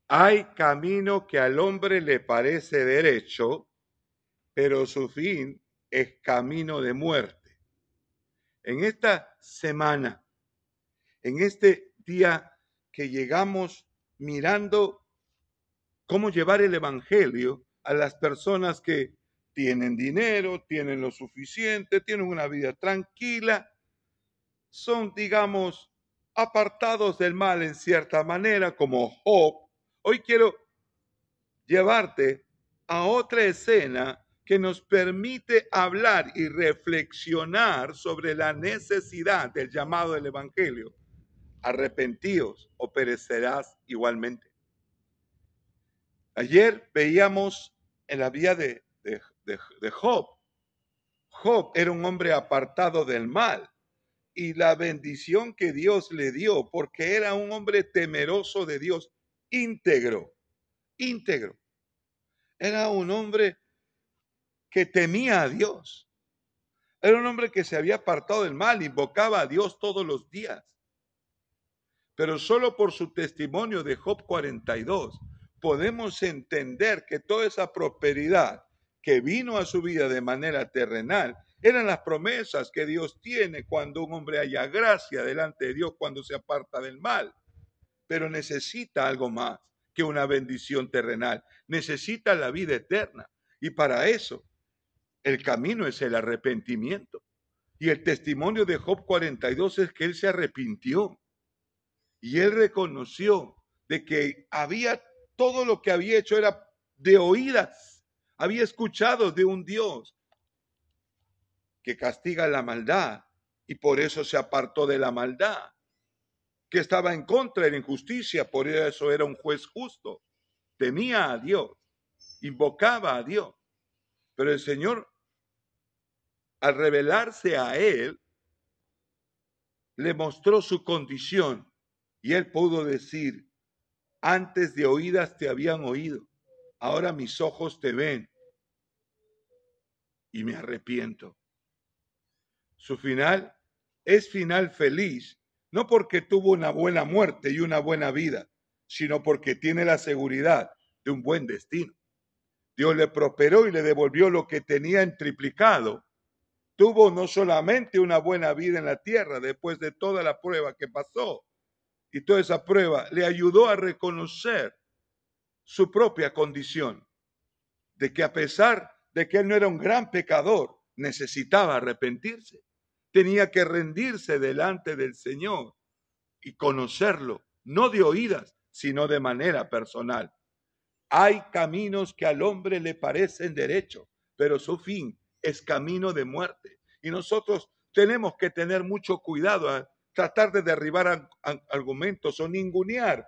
Hay camino que al hombre le parece derecho, pero su fin es camino de muerte. En esta semana, en este día que llegamos mirando cómo llevar el evangelio a las personas que tienen dinero, tienen lo suficiente, tienen una vida tranquila, son, digamos, apartados del mal en cierta manera, como Job. Hoy quiero llevarte a otra escena que nos permite hablar y reflexionar sobre la necesidad del llamado del evangelio. Arrepentíos o perecerás igualmente. Ayer veíamos en la vida de Job. Job era un hombre apartado del mal y la bendición que Dios le dio, porque era un hombre temeroso de Dios, íntegro. Era un hombre que temía a Dios. Era un hombre que se había apartado del mal, invocaba a Dios todos los días. Pero solo por su testimonio de Job 42 podemos entender que toda esa prosperidad que vino a su vida de manera terrenal eran las promesas que Dios tiene cuando un hombre haya gracia delante de Dios cuando se aparta del mal. Pero necesita algo más que una bendición terrenal. Necesita la vida eterna. Y para eso el camino es el arrepentimiento. Y el testimonio de Job 42 es que él se arrepintió. Y él reconoció de que había todo lo que había hecho era de oídas. Había escuchado de un Dios que castiga la maldad y por eso se apartó de la maldad, que estaba en contra de la injusticia, por eso era un juez justo. Temía a Dios, invocaba a Dios. Pero el Señor, al revelarse a él, le mostró su condición y él pudo decir: antes de oídas te habían oído, ahora mis ojos te ven y me arrepiento. Su final es final feliz, no porque tuvo una buena muerte y una buena vida, sino porque tiene la seguridad de un buen destino. Dios le prosperó y le devolvió lo que tenía en triplicado. Tuvo no solamente una buena vida en la tierra después de toda la prueba que pasó, y toda esa prueba le ayudó a reconocer su propia condición, de que a pesar de que él no era un gran pecador, necesitaba arrepentirse. Tenía que rendirse delante del Señor y conocerlo, no de oídas, sino de manera personal. Hay caminos que al hombre le parecen derechos, pero su fin es camino de muerte. Y nosotros tenemos que tener mucho cuidado a tratar de derribar argumentos o ningunear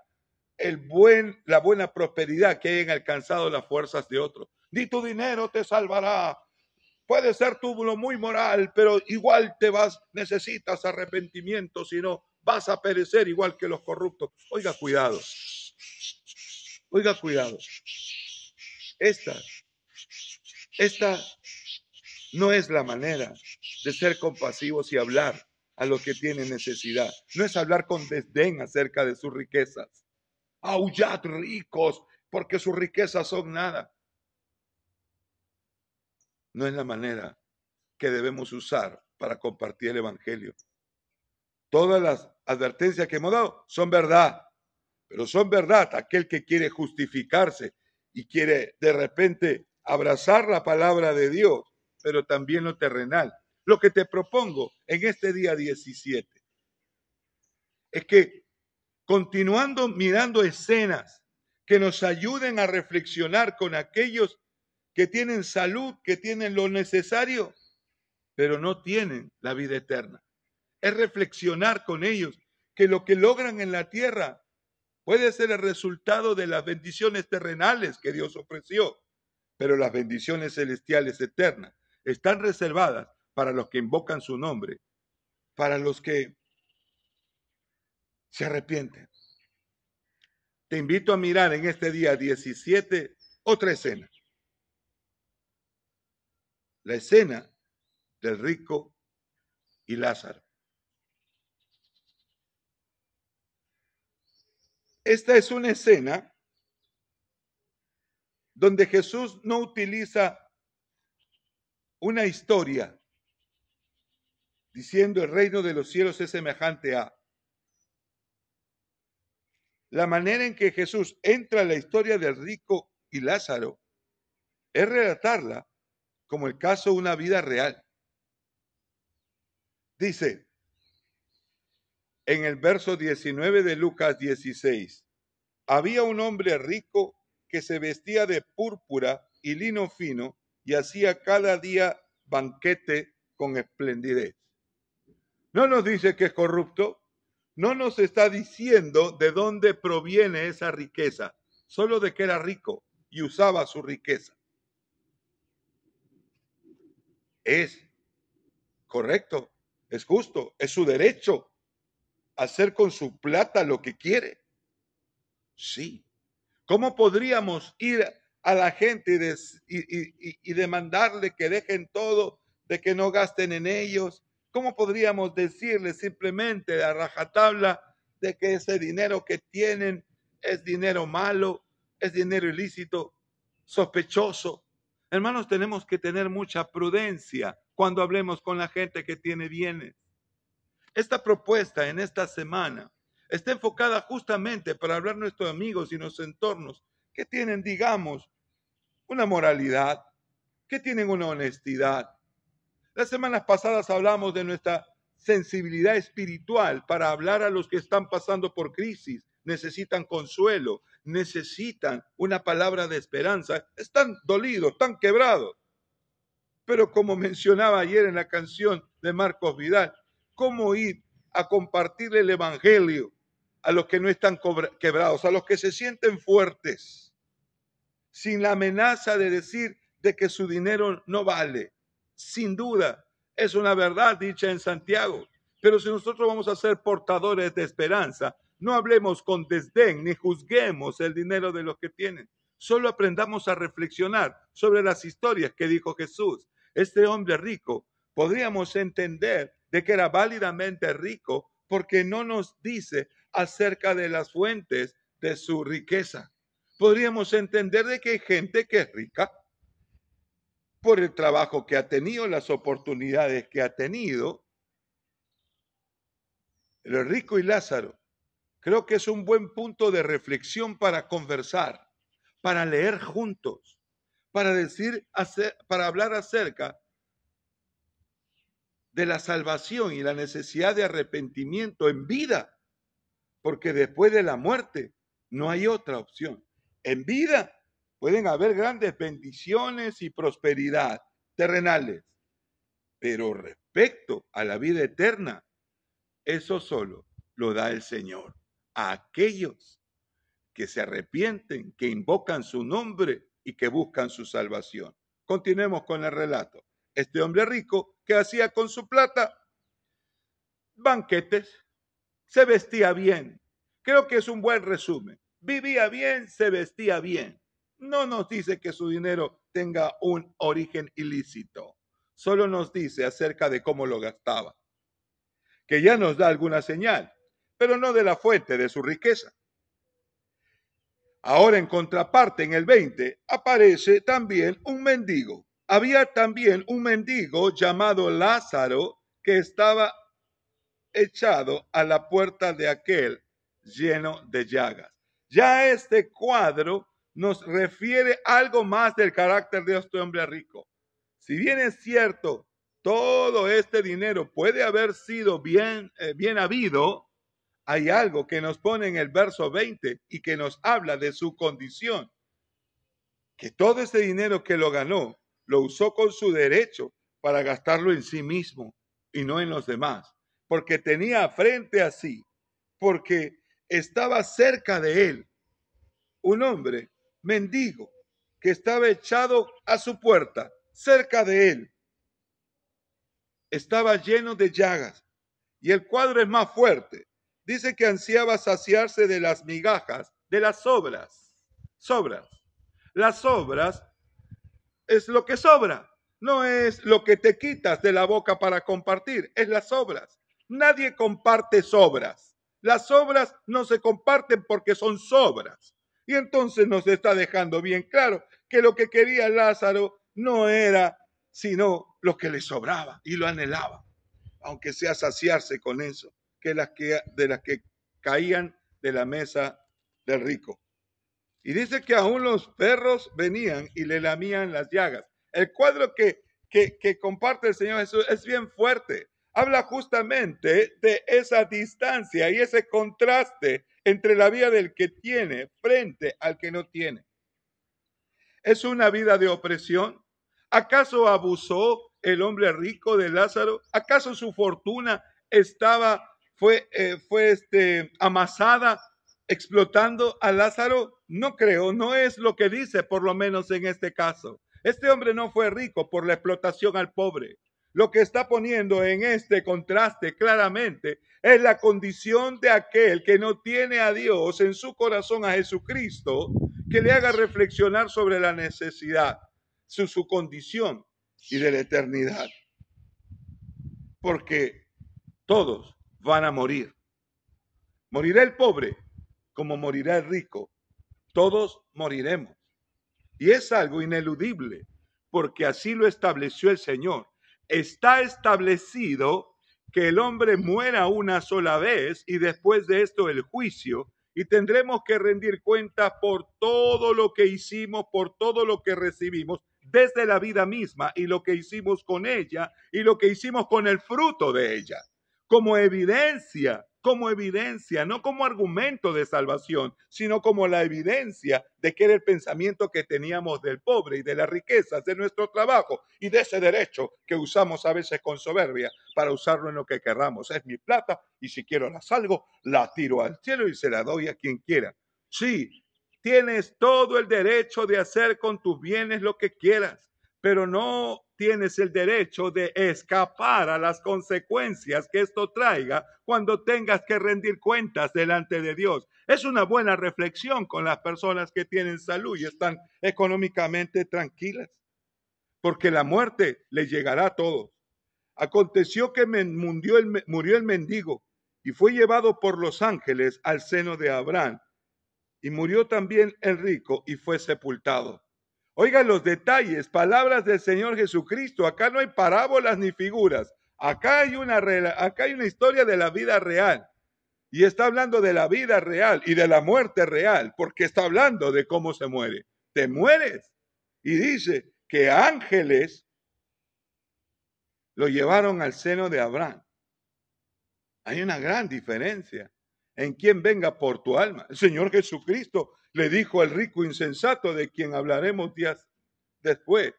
la buena prosperidad que hayan alcanzado las fuerzas de otros. Ni tu dinero te salvará. Puede ser tú lo muy moral, pero igual necesitas arrepentimiento, si no vas a perecer igual que los corruptos. Oiga, cuidado. Oiga, cuidado. Esta no es la manera de ser compasivos y hablar a los que tienen necesidad. No es hablar con desdén acerca de sus riquezas. Aullad ricos, porque sus riquezas son nada. No es la manera que debemos usar para compartir el evangelio. Todas las advertencias que hemos dado son verdad, pero son verdad aquel que quiere justificarse y quiere de repente abrazar la palabra de Dios, pero también lo terrenal. Lo que te propongo en este día 17 es que, continuando mirando escenas que nos ayuden a reflexionar con aquellos que tienen salud, que tienen lo necesario, pero no tienen la vida eterna. Es reflexionar con ellos que lo que logran en la tierra puede ser el resultado de las bendiciones terrenales que Dios ofreció, pero las bendiciones celestiales eternas están reservadas para los que invocan su nombre, para los que se arrepienten. Te invito a mirar en este día 17 otra escena. La escena del rico y Lázaro. Esta es una escena donde Jesús no utiliza una historia diciendo el reino de los cielos es semejante a. La manera en que Jesús entra a la historia del rico y Lázaro es relatarla como el caso de una vida real. Dice en el verso 19 de Lucas 16, había un hombre rico que se vestía de púrpura y lino fino y hacía cada día banquete con esplendidez. No nos dice que es corrupto, no nos está diciendo de dónde proviene esa riqueza, solo de que era rico y usaba su riqueza. Es correcto, es justo, es su derecho hacer con su plata lo que quiere. Sí. ¿Cómo podríamos ir a la gente y demandarle que dejen todo, de que no gasten en ellos? ¿Cómo podríamos decirles simplemente a rajatabla de que ese dinero que tienen es dinero malo, es dinero ilícito, sospechoso? Hermanos, tenemos que tener mucha prudencia cuando hablemos con la gente que tiene bienes. Esta propuesta en esta semana está enfocada justamente para hablar a nuestros amigos y nuestros entornos que tienen, digamos, una moralidad, que tienen una honestidad. Las semanas pasadas hablamos de nuestra sensibilidad espiritual para hablar a los que están pasando por crisis, necesitan consuelo, necesitan una palabra de esperanza, están dolidos, están quebrados. Pero como mencionaba ayer en la canción de Marcos Vidal, ¿cómo ir a compartirle el evangelio a los que no están quebrados, a los que se sienten fuertes, sin la amenaza de decir de que su dinero no vale? Sin duda, es una verdad dicha en Santiago, pero si nosotros vamos a ser portadores de esperanza, no hablemos con desdén ni juzguemos el dinero de los que tienen. Solo aprendamos a reflexionar sobre las historias que dijo Jesús. Este hombre rico, podríamos entender de que era válidamente rico porque no nos dice acerca de las fuentes de su riqueza. Podríamos entender de que hay gente que es rica por el trabajo que ha tenido, las oportunidades que ha tenido. El rico y Lázaro creo que es un buen punto de reflexión para conversar, para leer juntos, para hablar acerca de la salvación y la necesidad de arrepentimiento en vida, porque después de la muerte no hay otra opción. En vida pueden haber grandes bendiciones y prosperidad terrenales, pero respecto a la vida eterna, eso solo lo da el Señor a aquellos que se arrepienten, que invocan su nombre y que buscan su salvación. Continuemos con el relato. Este hombre rico, que hacía con su plata banquetes, se vestía bien. Creo que es un buen resumen. Vivía bien, se vestía bien. No nos dice que su dinero tenga un origen ilícito. Solo nos dice acerca de cómo lo gastaba, que ya nos da alguna señal, pero no de la fuente de su riqueza. Ahora, en contraparte, en el 20, aparece también un mendigo. Había también un mendigo llamado Lázaro que estaba echado a la puerta de aquel lleno de llagas. Ya este cuadro nos refiere algo más del carácter de este hombre rico. Si bien es cierto, todo este dinero puede haber sido bien habido, hay algo que nos pone en el verso 20 y que nos habla de su condición. Que todo ese dinero que lo ganó, lo usó con su derecho para gastarlo en sí mismo y no en los demás. Porque tenía frente a sí, porque estaba cerca de él, un hombre mendigo que estaba echado a su puerta, cerca de él. Estaba lleno de llagas. Y el cuadro es más fuerte. Dice que ansiaba saciarse de las migajas, de las sobras. Las sobras es lo que sobra. No es lo que te quitas de la boca para compartir, es las sobras. Nadie comparte sobras. Las sobras no se comparten porque son sobras. Y entonces nos está dejando bien claro que lo que quería Lázaro no era sino lo que le sobraba y lo anhelaba, aunque sea saciarse con eso, de las que caían de la mesa del rico. Y dice que aún los perros venían y le lamían las llagas. El cuadro que comparte el Señor Jesús es bien fuerte. Habla justamente de esa distancia y ese contraste entre la vida del que tiene frente al que no tiene. ¿Es una vida de opresión? ¿Acaso abusó el hombre rico de Lázaro? ¿Acaso su fortuna fue amasada explotando a Lázaro? No creo, no es lo que dice, por lo menos en este caso. Este hombre no fue rico por la explotación al pobre. Lo que está poniendo en este contraste claramente es la condición de aquel que no tiene a Dios en su corazón, a Jesucristo, que le haga reflexionar sobre la necesidad, su condición y de la eternidad. Porque todos van a morir. Morirá el pobre como morirá el rico. Todos moriremos. Y es algo ineludible, porque así lo estableció el Señor. Está establecido que el hombre muera una sola vez y después de esto el juicio, y tendremos que rendir cuenta por todo lo que hicimos, por todo lo que recibimos, desde la vida misma y lo que hicimos con ella y lo que hicimos con el fruto de ella, como evidencia, no como argumento de salvación, sino como la evidencia de que era el pensamiento que teníamos del pobre y de las riquezas, de nuestro trabajo y de ese derecho que usamos a veces con soberbia para usarlo en lo que querramos. Es mi plata y si quiero la salgo, la tiro al cielo y se la doy a quien quiera. Sí, tienes todo el derecho de hacer con tus bienes lo que quieras, pero no tienes el derecho de escapar a las consecuencias que esto traiga cuando tengas que rendir cuentas delante de Dios. Es una buena reflexión con las personas que tienen salud y están económicamente tranquilas, porque la muerte les llegará a todos. Aconteció que murió el mendigo y fue llevado por los ángeles al seno de Abraham, y murió también el rico y fue sepultado. Oigan los detalles, palabras del Señor Jesucristo. Acá no hay parábolas ni figuras. Acá hay una historia de la vida real. Y está hablando de la vida real y de la muerte real, porque está hablando de cómo se muere. Te mueres. Y dice que ángeles lo llevaron al seno de Abraham. Hay una gran diferencia en quien venga por tu alma. El Señor Jesucristo le dijo al rico insensato, de quien hablaremos días después: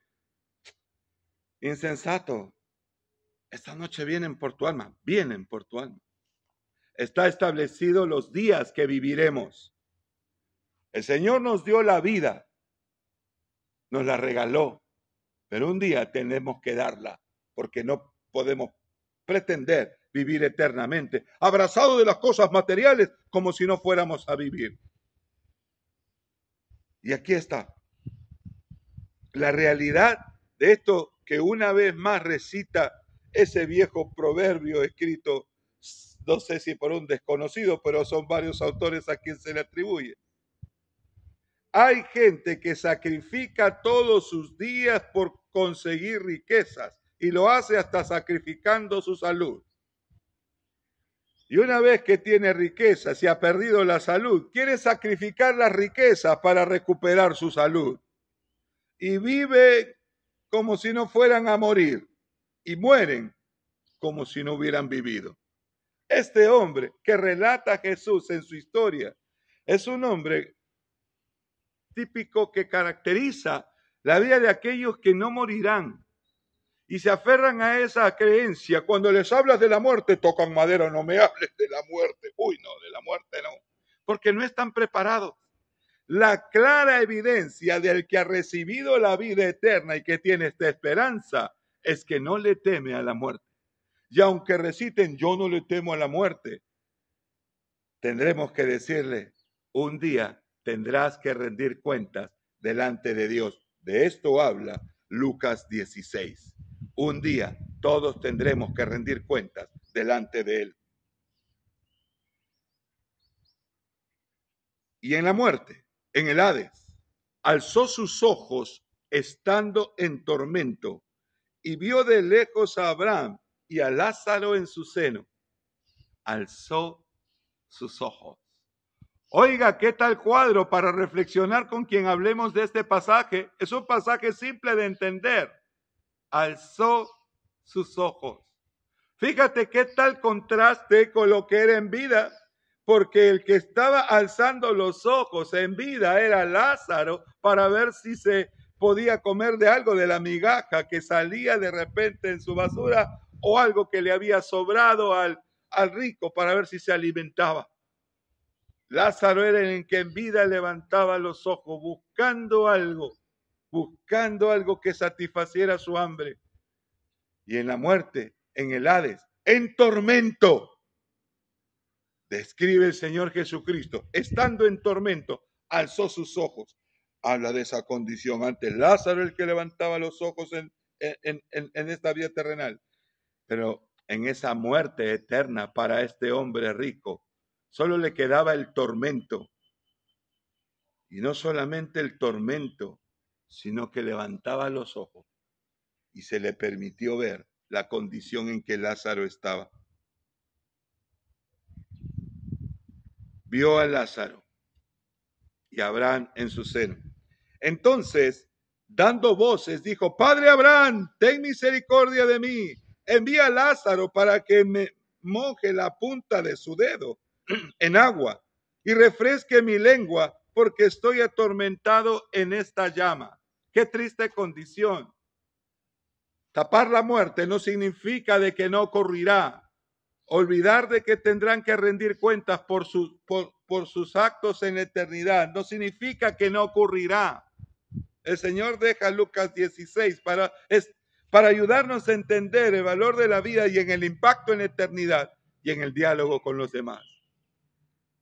insensato, esta noche vienen por tu alma, vienen por tu alma. Está establecido los días que viviremos. El Señor nos dio la vida, nos la regaló, pero un día tenemos que darla, porque no podemos pretender vivir eternamente, abrazados de las cosas materiales, como si no fuéramos a vivir. Y aquí está la realidad de esto que una vez más recita ese viejo proverbio escrito, no sé si por un desconocido, pero son varios autores a quien se le atribuye. Hay gente que sacrifica todos sus días por conseguir riquezas y lo hace hasta sacrificando su salud. Y una vez que tiene riquezas y ha perdido la salud, quiere sacrificar las riquezas para recuperar su salud. Y vive como si no fueran a morir y mueren como si no hubieran vivido. Este hombre que relata a Jesús en su historia es un hombre típico que caracteriza la vida de aquellos que no morirán y se aferran a esa creencia. Cuando les hablas de la muerte, tocan madera, no me hables de la muerte. Uy, no, de la muerte no, porque no están preparados. La clara evidencia del que ha recibido la vida eterna y que tiene esta esperanza es que no le teme a la muerte. Y aunque reciten, yo no le temo a la muerte, tendremos que decirle, un día tendrás que rendir cuentas delante de Dios. De esto habla Lucas 16. Un día todos tendremos que rendir cuentas delante de Él. Y en la muerte, en el Hades, alzó sus ojos estando en tormento y vio de lejos a Abraham y a Lázaro en su seno. Alzó sus ojos. Oiga, ¿qué tal cuadro para reflexionar con quien hablemos de este pasaje? Es un pasaje simple de entender. Alzó sus ojos. Fíjate qué tal contraste con lo que era en vida, porque el que estaba alzando los ojos en vida era Lázaro para ver si se podía comer de algo de la migaja que salía de repente en su basura o algo que le había sobrado al rico para ver si se alimentaba. Lázaro era el que en vida levantaba los ojos buscando algo que satisfaciera su hambre. Y en la muerte, en el Hades, en tormento, describe el Señor Jesucristo, estando en tormento, alzó sus ojos. Habla de esa condición. Antes Lázaro el que levantaba los ojos en esta vida terrenal. Pero en esa muerte eterna para este hombre rico, solo le quedaba el tormento. Y no solamente el tormento, sino que levantaba los ojos y se le permitió ver la condición en que Lázaro estaba. Vio a Lázaro y a Abraham en su seno. Entonces, dando voces, dijo: Padre Abraham, ten misericordia de mí. Envía a Lázaro para que me moje la punta de su dedo en agua y refresque mi lengua, porque estoy atormentado en esta llama. Qué triste condición. Tapar la muerte no significa de que no ocurrirá. Olvidar de que tendrán que rendir cuentas por sus actos en la eternidad no significa que no ocurrirá. El Señor deja Lucas 16 para ayudarnos a entender el valor de la vida y en el impacto en la eternidad y en el diálogo con los demás.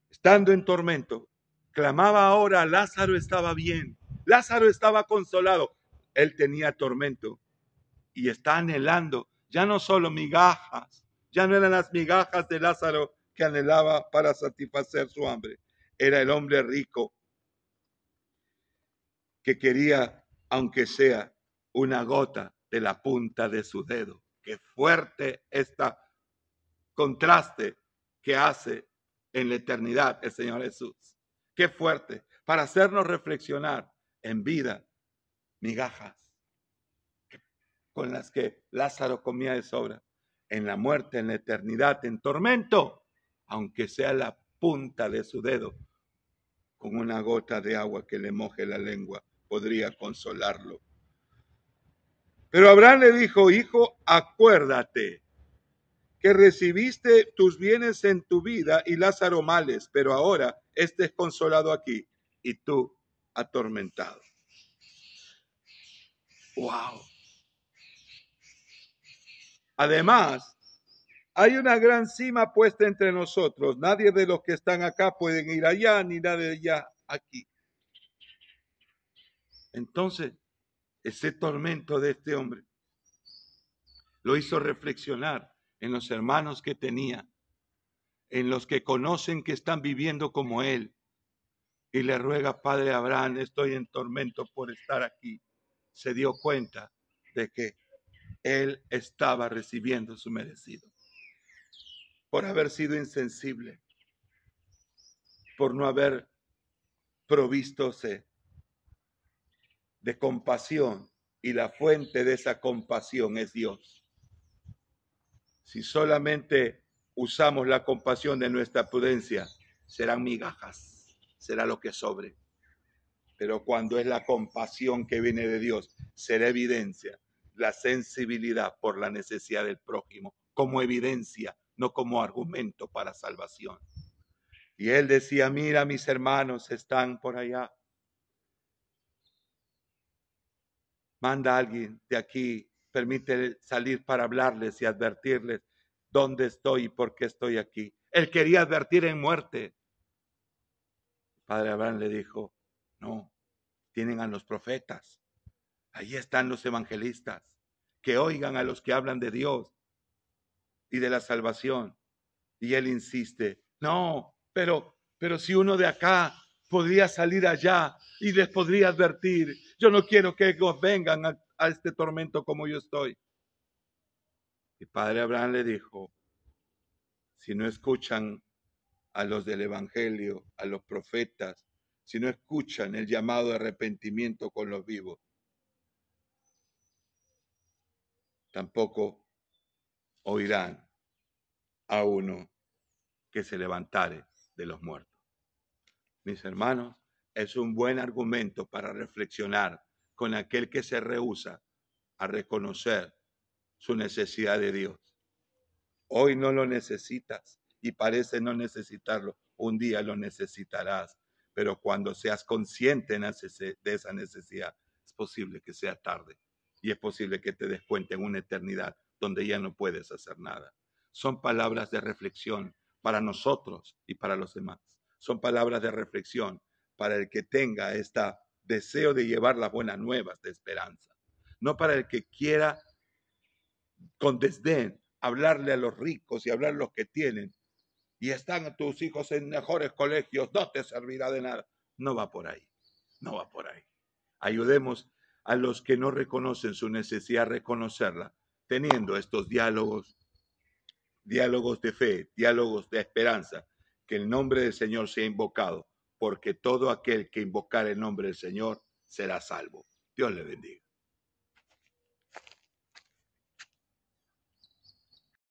Estando en tormento, clamaba ahora: Lázaro estaba bien, Lázaro estaba consolado. Él tenía tormento y está anhelando ya no solo migajas, ya no eran las migajas de Lázaro que anhelaba para satisfacer su hambre. Era el hombre rico que quería, aunque sea una gota de la punta de su dedo. Qué fuerte este contraste que hace en la eternidad el Señor Jesús. Qué fuerte, para hacernos reflexionar en vida, migajas con las que Lázaro comía de sobra, en la muerte, en la eternidad, en tormento, aunque sea la punta de su dedo, con una gota de agua que le moje la lengua, podría consolarlo. Pero Abraham le dijo: hijo, acuérdate que recibiste tus bienes en tu vida y Lázaro males, pero ahora este es consolado aquí y tú atormentado. ¡Wow! Además, hay una gran cima puesta entre nosotros. Nadie de los que están acá pueden ir allá, ni nadie de allá aquí. Entonces, ese tormento de este hombre lo hizo reflexionar en los hermanos que tenía, en los que conocen que están viviendo como él. Y le ruega: Padre Abraham, estoy en tormento por estar aquí. Se dio cuenta de que él estaba recibiendo su merecido. Por haber sido insensible, por no haber provístose de compasión, y la fuente de esa compasión es Dios. Si solamente usamos la compasión de nuestra prudencia, serán migajas, será lo que sobre. Pero cuando es la compasión que viene de Dios, será evidencia, la sensibilidad por la necesidad del prójimo, como evidencia, no como argumento para salvación. Y él decía: mira, mis hermanos están por allá. Manda a alguien de aquí, permite salir para hablarles y advertirles dónde estoy y por qué estoy aquí. Él quería advertir en muerte. Padre Abraham le dijo: no, tienen a los profetas. Ahí están los evangelistas, que oigan a los que hablan de Dios y de la salvación. Y él insiste: no, pero si uno de acá podría salir allá y les podría advertir, yo no quiero que ellos vengan a este tormento como yo estoy. Y padre Abraham le dijo, si no escuchan a los del Evangelio, a los profetas, si no escuchan el llamado de arrepentimiento con los vivos, tampoco oirán a uno que se levantare de los muertos. Mis hermanos, es un buen argumento para reflexionar con aquel que se rehúsa a reconocer su necesidad de Dios. Hoy no lo necesitas y parece no necesitarlo. Un día lo necesitarás, pero cuando seas consciente de esa necesidad, es posible que sea tarde y es posible que te des cuenta en una eternidad donde ya no puedes hacer nada. Son palabras de reflexión para nosotros y para los demás. Son palabras de reflexión para el que tenga este deseo de llevar las buenas nuevas de esperanza, no para el que quiera con desdén hablarle a los ricos y hablar a los que tienen y están tus hijos en mejores colegios, no te servirá de nada. No va por ahí, no va por ahí. Ayudemos a los que no reconocen su necesidad a reconocerla, teniendo estos diálogos de fe, diálogos de esperanza, que el nombre del Señor sea invocado, porque todo aquel que invocar el nombre del Señor será salvo. Dios le bendiga.